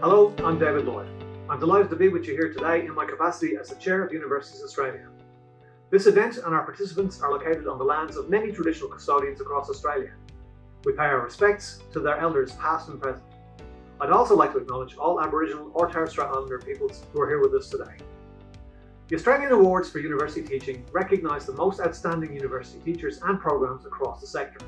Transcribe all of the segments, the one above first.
Hello, I'm David Lloyd. I'm delighted to be with you here today in my capacity as the Chair of Universities Australia. This event and our participants are located on the lands of many traditional custodians across Australia. We pay our respects to their elders past and present. I'd also like to acknowledge all Aboriginal or Torres Strait Islander peoples who are here with us today. The Australian Awards for University Teaching recognise the most outstanding university teachers and programs across the sector.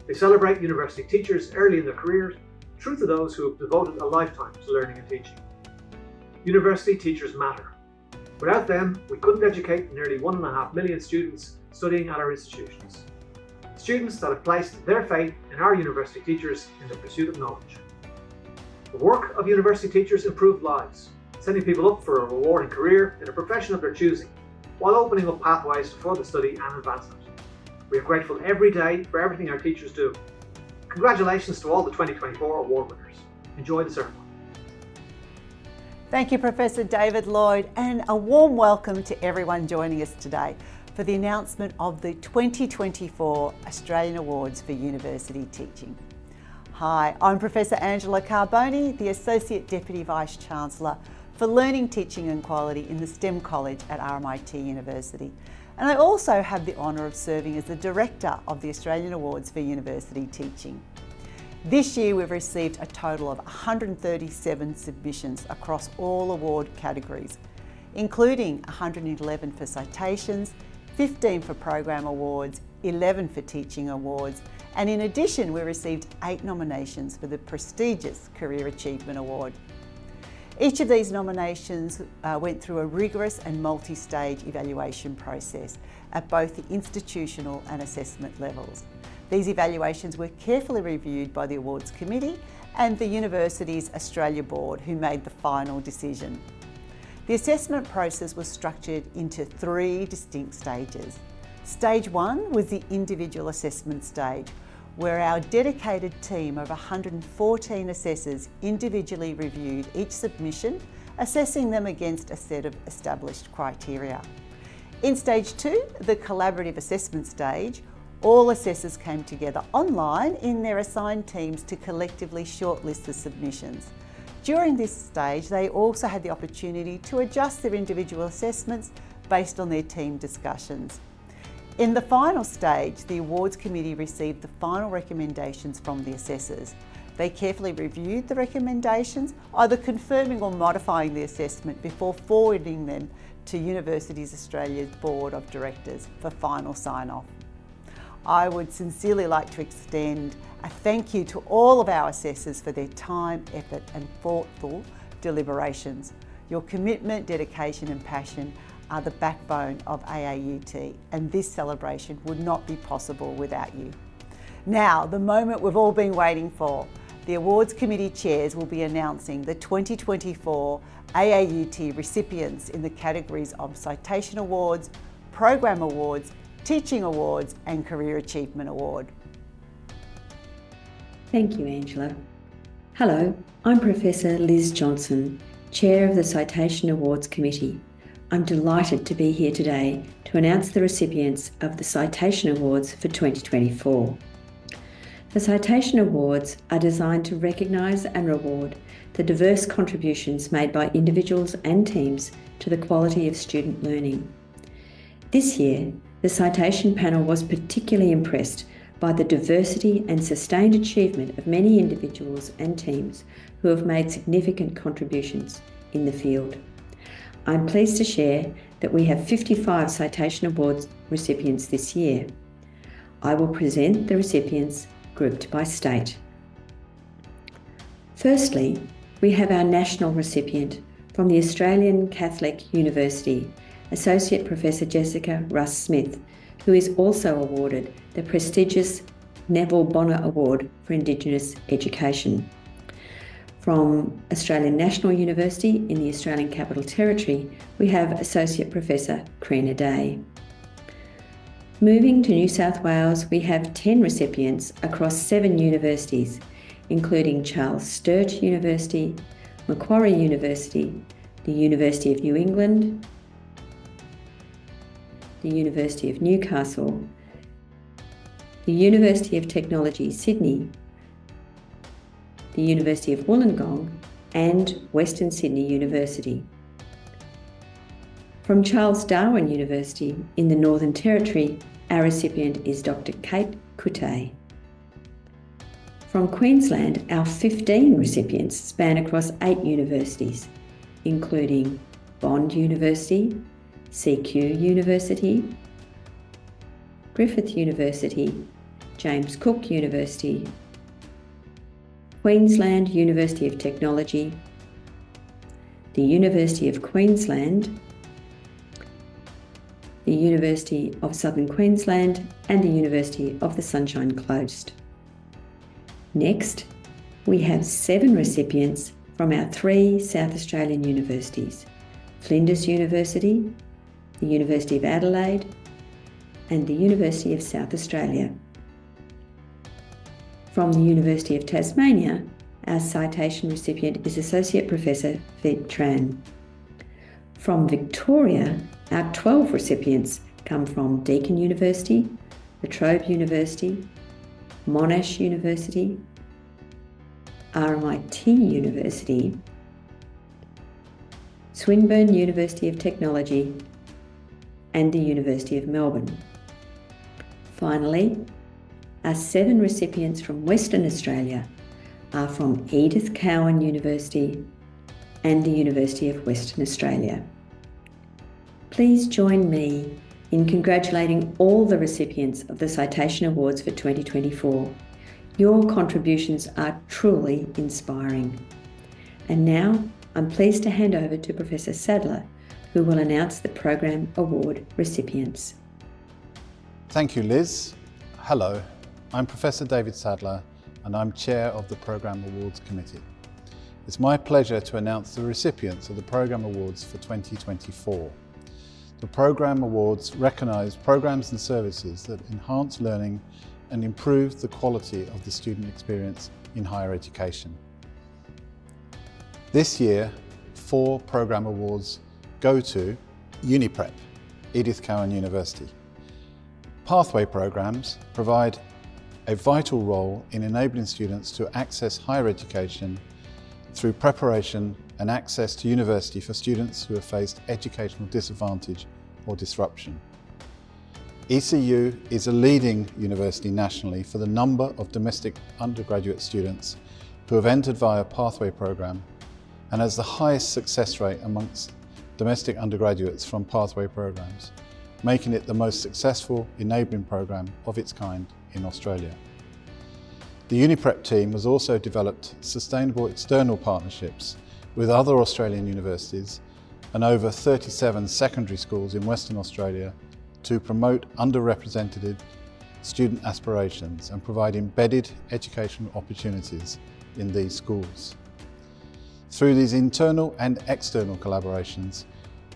They celebrate university teachers early in their careers through to those who have devoted a lifetime to learning and teaching. University teachers matter. Without them, we couldn't educate the nearly 1.5 million students studying at our institutions. Students that have placed their faith in our university teachers in the pursuit of knowledge. The work of university teachers improved lives, setting people up for a rewarding career in a profession of their choosing, while opening up pathways for further study and advancement. We are grateful every day for everything our teachers do. Congratulations to all the 2024 award winners. Enjoy the ceremony. Thank you, Professor David Lloyd, and a warm welcome to everyone joining us today for the announcement of the 2024 Australian Awards for University Teaching. Hi, I'm Professor Angela Carboni, the Associate Deputy Vice-Chancellor for Learning, Teaching and Quality in the STEM College at RMIT University. And I also have the honour of serving as the Director of the Australian Awards for University Teaching. This year we've received a total of 137 submissions across all award categories, including 111 for citations, 15 for program awards, 11 for teaching awards, and in addition we received 8 nominations for the prestigious Career Achievement Award. Each of these nominations went through a rigorous and multi-stage evaluation process at both the institutional and assessment levels. These evaluations were carefully reviewed by the Awards Committee and the University's Australia Board, who made the final decision. The assessment process was structured into 3 distinct stages. Stage 1 was the individual assessment stage, where our dedicated team of 114 assessors individually reviewed each submission, assessing them against a set of established criteria. In Stage 2, the collaborative assessment stage, all assessors came together online in their assigned teams to collectively shortlist the submissions. During this stage, they also had the opportunity to adjust their individual assessments based on their team discussions. In the final stage, the Awards Committee received the final recommendations from the assessors. They carefully reviewed the recommendations, either confirming or modifying the assessment before forwarding them to Universities Australia's Board of Directors for final sign-off. I would sincerely like to extend a thank you to all of our assessors for their time, effort and thoughtful deliberations. Your commitment, dedication and passion are the backbone of AAUT, and this celebration would not be possible without you. Now, the moment we've all been waiting for. The Awards Committee chairs will be announcing the 2024 AAUT recipients in the categories of Citation Awards, Program Awards, Teaching Awards and Career Achievement Award. Thank you, Angela. Hello, I'm Professor Liz Johnson, Chair of the Citation Awards Committee. I'm delighted to be here today to announce the recipients of the Citation Awards for 2024. The Citation Awards are designed to recognise and reward the diverse contributions made by individuals and teams to the quality of student learning. This year, the Citation Panel was particularly impressed by the diversity and sustained achievement of many individuals and teams who have made significant contributions in the field. I'm pleased to share that we have 55 Citation Awards recipients this year. I will present the recipients grouped by state. Firstly, we have our national recipient from the Australian Catholic University, Associate Professor Jessica Russ-Smith, who is also awarded the prestigious Neville Bonner Award for Indigenous Education. From Australian National University in the Australian Capital Territory, we have Associate Professor Creena Day. Moving to New South Wales, we have 10 recipients across 7 universities, including Charles Sturt University, Macquarie University, the University of New England, the University of Newcastle, the University of Technology Sydney, the University of Wollongong and Western Sydney University. From Charles Darwin University in the Northern Territory, our recipient is Dr. Kate Coutet. From Queensland, our 15 recipients span across 8 universities, including Bond University, CQ University, Griffith University, James Cook University, Queensland University of Technology, the University of Queensland, the University of Southern Queensland, and the University of the Sunshine Coast. Next, we have 7 recipients from our 3 South Australian universities: Flinders University, the University of Adelaide, and the University of South Australia. From the University of Tasmania, our citation recipient is Associate Professor Viet Tran. From Victoria, our 12 recipients come from Deakin University, La Trobe University, Monash University, RMIT University, Swinburne University of Technology, and the University of Melbourne. Finally, our 7 recipients from Western Australia are from Edith Cowan University and the University of Western Australia. Please join me in congratulating all the recipients of the Citation Awards for 2024. Your contributions are truly inspiring. And now I'm pleased to hand over to Professor Sadler, who will announce the Program Award recipients. Thank you, Liz. Hello, I'm Professor David Sadler and I'm Chair of the Program Awards Committee. It's my pleasure to announce the recipients of the Program Awards for 2024. The Program Awards recognise programmes and services that enhance learning and improve the quality of the student experience in higher education. This year, 4 Program Awards go to UniPrep, Edith Cowan University. Pathway programmes provide a vital role in enabling students to access higher education through preparation and access to university for students who have faced educational disadvantage or disruption. ECU is a leading university nationally for the number of domestic undergraduate students who have entered via a pathway programme and has the highest success rate amongst domestic undergraduates from pathway programmes, making it the most successful enabling programme of its kind in Australia. The UniPrep team has also developed sustainable external partnerships with other Australian universities and over 37 secondary schools in Western Australia to promote underrepresented student aspirations and provide embedded educational opportunities in these schools. Through these internal and external collaborations,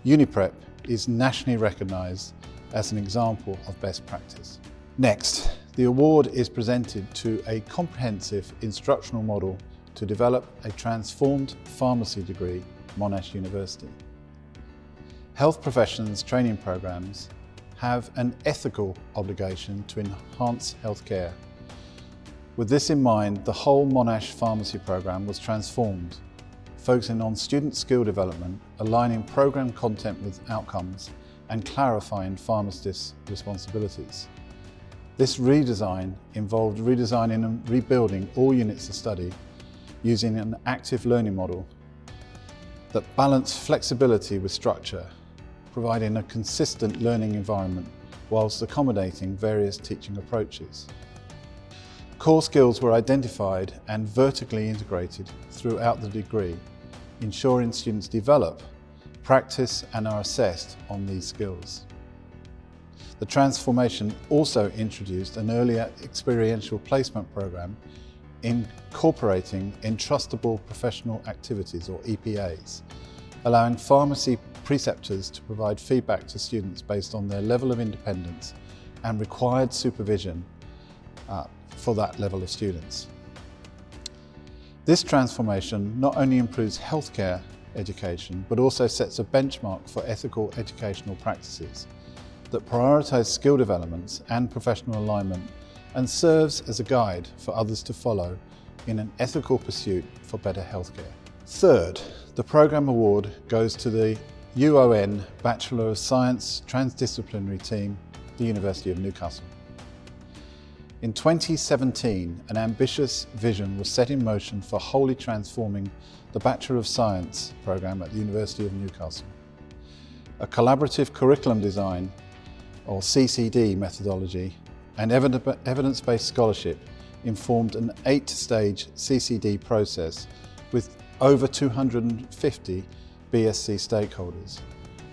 UniPrep is nationally recognised as an example of best practice. Next, the award is presented to a comprehensive instructional model to develop a transformed pharmacy degree, Monash University. Health professions training programs have an ethical obligation to enhance healthcare. With this in mind, the whole Monash pharmacy program was transformed, focusing on student skill development, aligning program content with outcomes, and clarifying pharmacists' responsibilities. This redesign involved redesigning and rebuilding all units of study using an active learning model that balanced flexibility with structure, providing a consistent learning environment whilst accommodating various teaching approaches. Core skills were identified and vertically integrated throughout the degree, ensuring students develop, practice and are assessed on these skills. The transformation also introduced an earlier experiential placement program incorporating entrustable professional activities or EPAs, allowing pharmacy preceptors to provide feedback to students based on their level of independence and required supervision for that level of students. This transformation not only improves healthcare education, but also sets a benchmark for ethical educational practices that prioritise skill developments and professional alignment and serves as a guide for others to follow in an ethical pursuit for better healthcare. Third, the Programme Award goes to the UON Bachelor of Science Transdisciplinary Team, the University of Newcastle. In 2017, an ambitious vision was set in motion for wholly transforming the Bachelor of Science programme at the University of Newcastle. A collaborative curriculum design, or CCD methodology, and evidence-based scholarship informed an 8-stage CCD process with over 250 BSc stakeholders,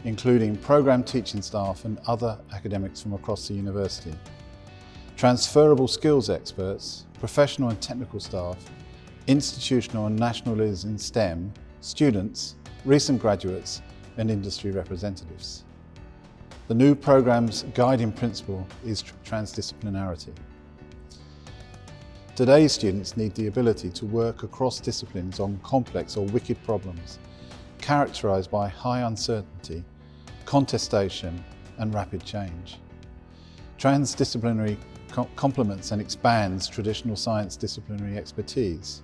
including programme teaching staff and other academics from across the university, transferable skills experts, professional and technical staff, institutional and national leaders in STEM, students, recent graduates and industry representatives. The new programme's guiding principle is transdisciplinarity. Today's students need the ability to work across disciplines on complex or wicked problems, characterised by high uncertainty, contestation and rapid change. Transdisciplinary complements and expands traditional science disciplinary expertise.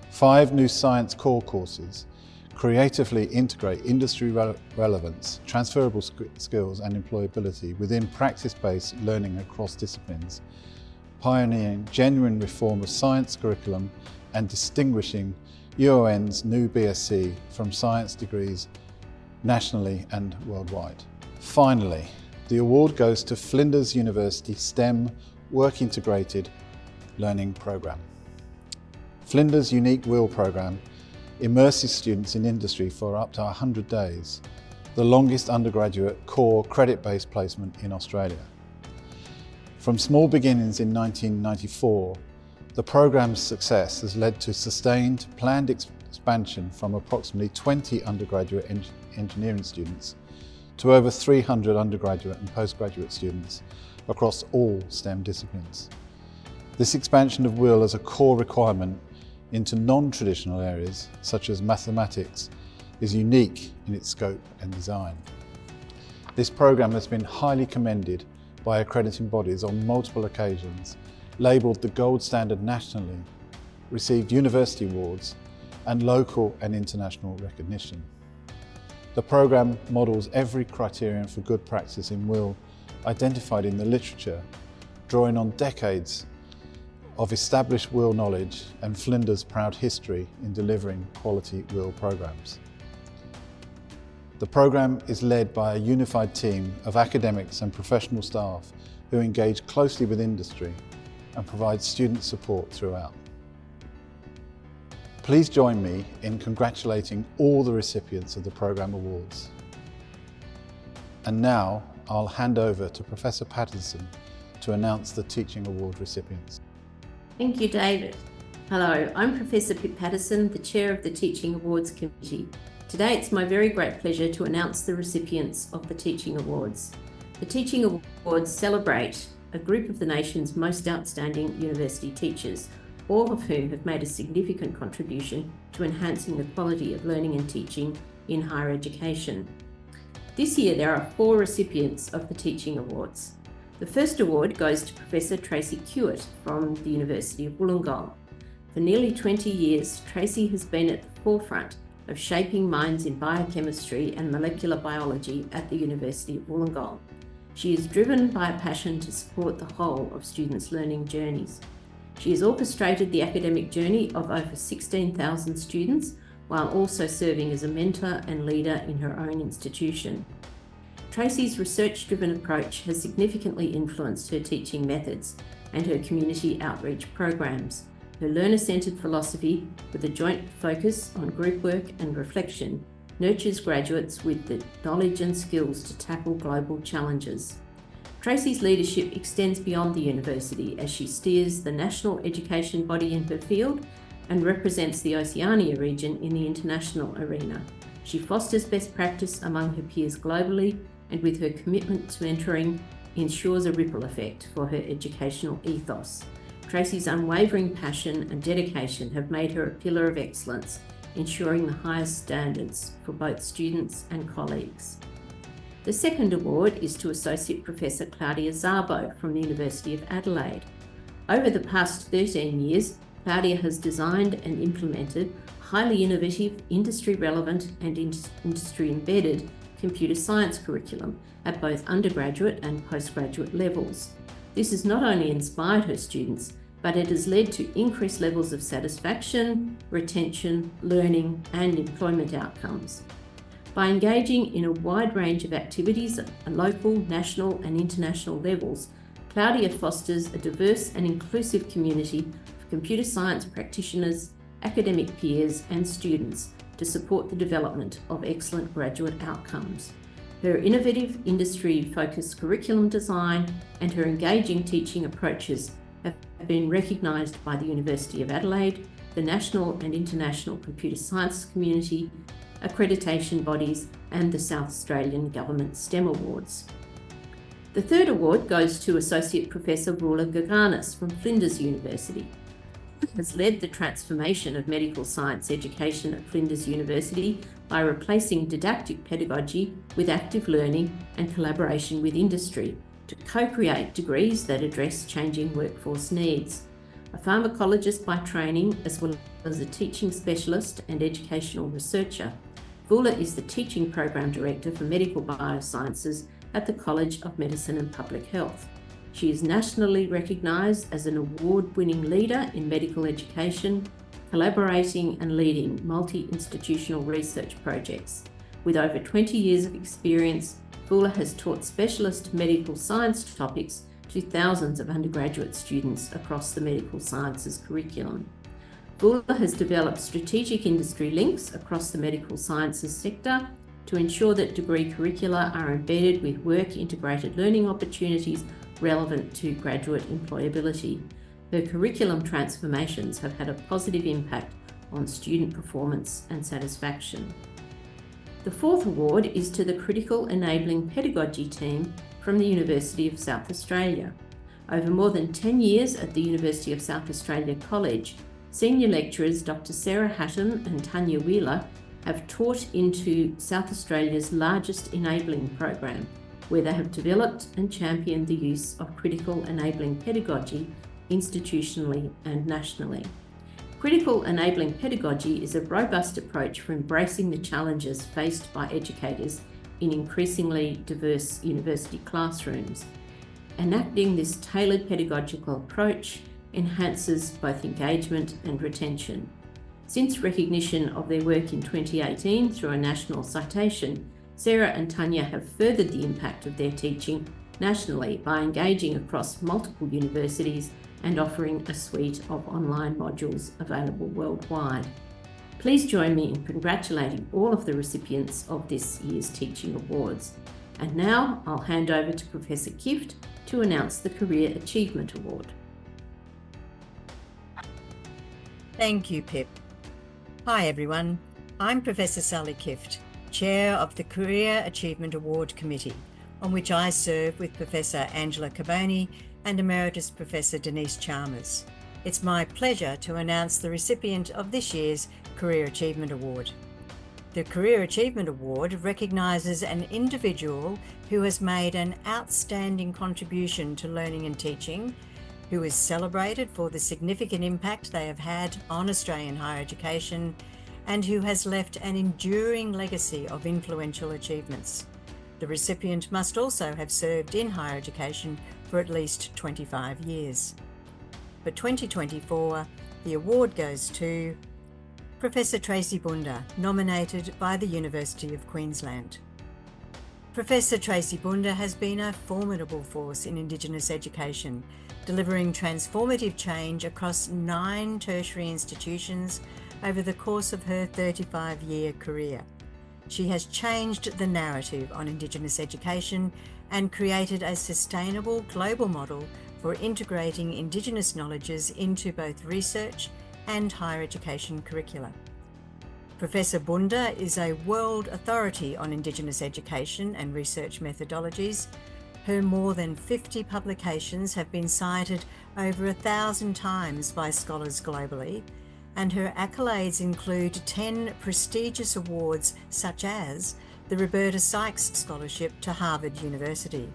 5 new science core courses creatively integrate industry relevance, transferable skills and employability within practice-based learning across disciplines, pioneering genuine reform of science curriculum and distinguishing UON's new BSc from science degrees nationally and worldwide. Finally, the award goes to Flinders University STEM Work Integrated Learning Programme. Flinders' unique WIL programme immerses students in industry for up to 100 days, the longest undergraduate core credit-based placement in Australia. From small beginnings in 1994, the programme's success has led to sustained, planned expansion from approximately 20 undergraduate engineering students to over 300 undergraduate and postgraduate students across all STEM disciplines. This expansion of WIL as a core requirement into non-traditional areas, such as mathematics, is unique in its scope and design. This programme has been highly commended by accrediting bodies on multiple occasions, labelled the gold standard nationally, received university awards and local and international recognition. The programme models every criterion for good practice in WIL identified in the literature, drawing on decades of established WIL knowledge and Flinders' proud history in delivering quality WIL programmes. The programme is led by a unified team of academics and professional staff who engage closely with industry and provide student support throughout. Please join me in congratulating all the recipients of the Programme Awards. And now I'll hand over to Professor Patterson to announce the Teaching Award recipients. Thank you, David. Hello, I'm Professor Pip Patterson, the Chair of the Teaching Awards Committee. Today it's my very great pleasure to announce the recipients of the Teaching Awards. The Teaching Awards celebrate a group of the nation's most outstanding university teachers, all of whom have made a significant contribution to enhancing the quality of learning and teaching in higher education. This year there are 4 recipients of the Teaching Awards. The first award goes to Professor Tracy Kewitt from the University of Wollongong. For nearly 20 years, Tracy has been at the forefront of shaping minds in biochemistry and molecular biology at the University of Wollongong. She is driven by a passion to support the whole of students' learning journeys. She has orchestrated the academic journey of over 16,000 students while also serving as a mentor and leader in her own institution. Tracy's research-driven approach has significantly influenced her teaching methods and her community outreach programs. Her learner-centred philosophy, with a joint focus on group work and reflection, nurtures graduates with the knowledge and skills to tackle global challenges. Tracy's leadership extends beyond the university as she steers the national education body in her field and represents the Oceania region in the international arena. She fosters best practice among her peers globally, and with her commitment to mentoring, ensures a ripple effect for her educational ethos. Tracy's unwavering passion and dedication have made her a pillar of excellence, ensuring the highest standards for both students and colleagues. The second award is to Associate Professor Claudia Szabo from the University of Adelaide. Over the past 13 years, Claudia has designed and implemented highly innovative, industry-relevant and industry-embedded computer science curriculum at both undergraduate and postgraduate levels. This has not only inspired her students, but it has led to increased levels of satisfaction, retention, learning, and employment outcomes. By engaging in a wide range of activities at local, national, and international levels, Claudia fosters a diverse and inclusive community of computer science practitioners, academic peers, and students to support the development of excellent graduate outcomes. Her innovative, industry-focused curriculum design and her engaging teaching approaches have been recognised by the University of Adelaide, the national and international computer science community, accreditation bodies, and the South Australian Government STEM Awards. The third award goes to Associate Professor Voula Gaganis from Flinders University, who has led the transformation of medical science education at Flinders University by replacing didactic pedagogy with active learning and collaboration with industry to co-create degrees that address changing workforce needs. A pharmacologist by training, as well as a teaching specialist and educational researcher, Voula is the Teaching Program Director for Medical Biosciences at the College of Medicine and Public Health. She is nationally recognised as an award-winning leader in medical education, collaborating and leading multi-institutional research projects. With over 20 years of experience, Voula has taught specialist medical science topics to thousands of undergraduate students across the medical sciences curriculum. Voula has developed strategic industry links across the medical sciences sector to ensure that degree curricula are embedded with work-integrated learning opportunities relevant to graduate employability. Her curriculum transformations have had a positive impact on student performance and satisfaction. The fourth award is to the Critical Enabling Pedagogy team from the University of South Australia. Over more than 10 years at the University of South Australia College, senior lecturers Dr. Sarah Hatton and Tanya Wheeler have taught into South Australia's largest enabling program, where they have developed and championed the use of critical enabling pedagogy institutionally and nationally. Critical enabling pedagogy is a robust approach for embracing the challenges faced by educators in increasingly diverse university classrooms. Enacting this tailored pedagogical approach enhances both engagement and retention. Since recognition of their work in 2018 through a national citation, Sarah and Tanya have furthered the impact of their teaching nationally by engaging across multiple universities and offering a suite of online modules available worldwide. Please join me in congratulating all of the recipients of this year's Teaching Awards. And now I'll hand over to Professor Kift to announce the Career Achievement Award. Thank you, Pip. Hi everyone, I'm Professor Sally Kift, Chair of the Career Achievement Award Committee, on which I serve with Professor Angela Carboni and Emeritus Professor Denise Chalmers. It's my pleasure to announce the recipient of this year's Career Achievement Award. The Career Achievement Award recognises an individual who has made an outstanding contribution to learning and teaching, who is celebrated for the significant impact they have had on Australian higher education, and who has left an enduring legacy of influential achievements. The recipient must also have served in higher education for at least 25 years. For 2024, the award goes to Professor Tracy Bunda, nominated by the University of Queensland. Professor Tracy Bunda has been a formidable force in Indigenous education, delivering transformative change across 9 tertiary institutions over the course of her 35-year career. She has changed the narrative on Indigenous education and created a sustainable global model for integrating Indigenous knowledges into both research and higher education curricula. Professor Bunda is a world authority on Indigenous education and research methodologies. Her more than 50 publications have been cited over 1,000 times by scholars globally, and her accolades include 10 prestigious awards such as the Roberta Sykes Scholarship to Harvard University.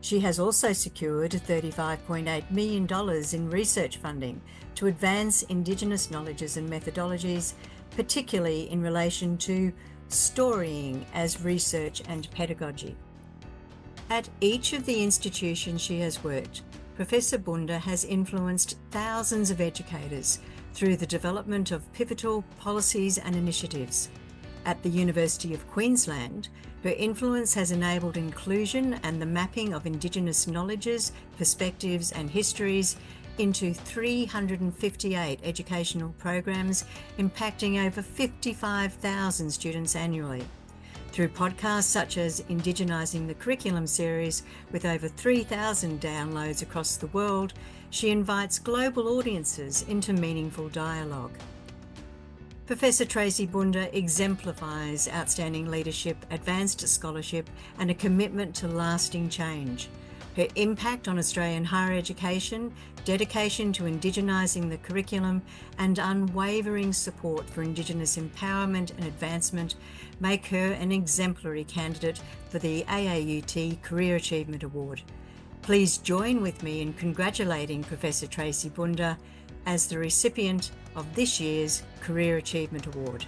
She has also secured $35.8 million in research funding to advance Indigenous knowledges and methodologies, particularly in relation to storying as research and pedagogy. At each of the institutions she has worked, Professor Bunda has influenced thousands of educators through the development of pivotal policies and initiatives. At the University of Queensland, her influence has enabled inclusion and the mapping of Indigenous knowledges, perspectives and histories into 358 educational programs impacting over 55,000 students annually. Through podcasts such as Indigenising the Curriculum series, with over 3,000 downloads across the world, she invites global audiences into meaningful dialogue. Professor Tracy Bunda exemplifies outstanding leadership, advanced scholarship, and a commitment to lasting change. Her impact on Australian higher education, dedication to Indigenising the curriculum, and unwavering support for Indigenous empowerment and advancement make her an exemplary candidate for the AAUT Career Achievement Award. Please join with me in congratulating Professor Tracy Bunda as the recipient of this year's Career Achievement Award.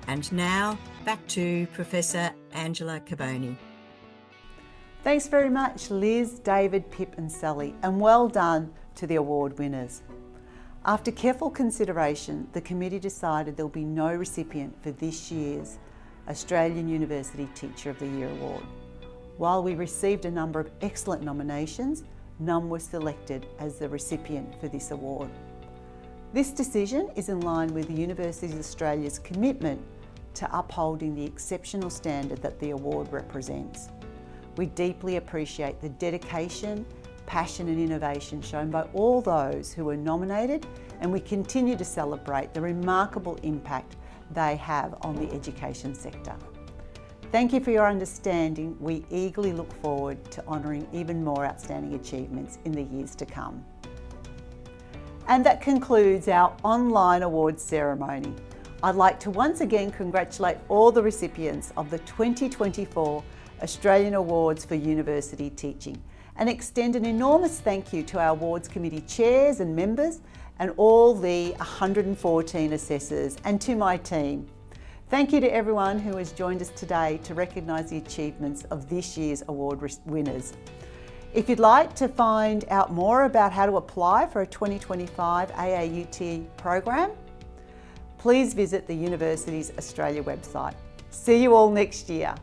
And now, back to Professor Angela Carboni. Thanks very much, Liz, David, Pip and Sally, and well done to the award winners. After careful consideration, the committee decided there will be no recipient for this year's Australian University Teacher of the Year Award. While we received a number of excellent nominations, none were selected as the recipient for this award. This decision is in line with Universities Australia's commitment to upholding the exceptional standard that the award represents. We deeply appreciate the dedication, passion and innovation shown by all those who were nominated, and we continue to celebrate the remarkable impact they have on the education sector. Thank you for your understanding. We eagerly look forward to honouring even more outstanding achievements in the years to come. And that concludes our online awards ceremony. I'd like to once again congratulate all the recipients of the 2024 Australian Awards for University Teaching and extend an enormous thank you to our Awards Committee chairs and members and all the 114 assessors and to my team. Thank you to everyone who has joined us today to recognise the achievements of this year's award winners. If you'd like to find out more about how to apply for a 2025 AAUT program, please visit the Universities Australia website. See you all next year.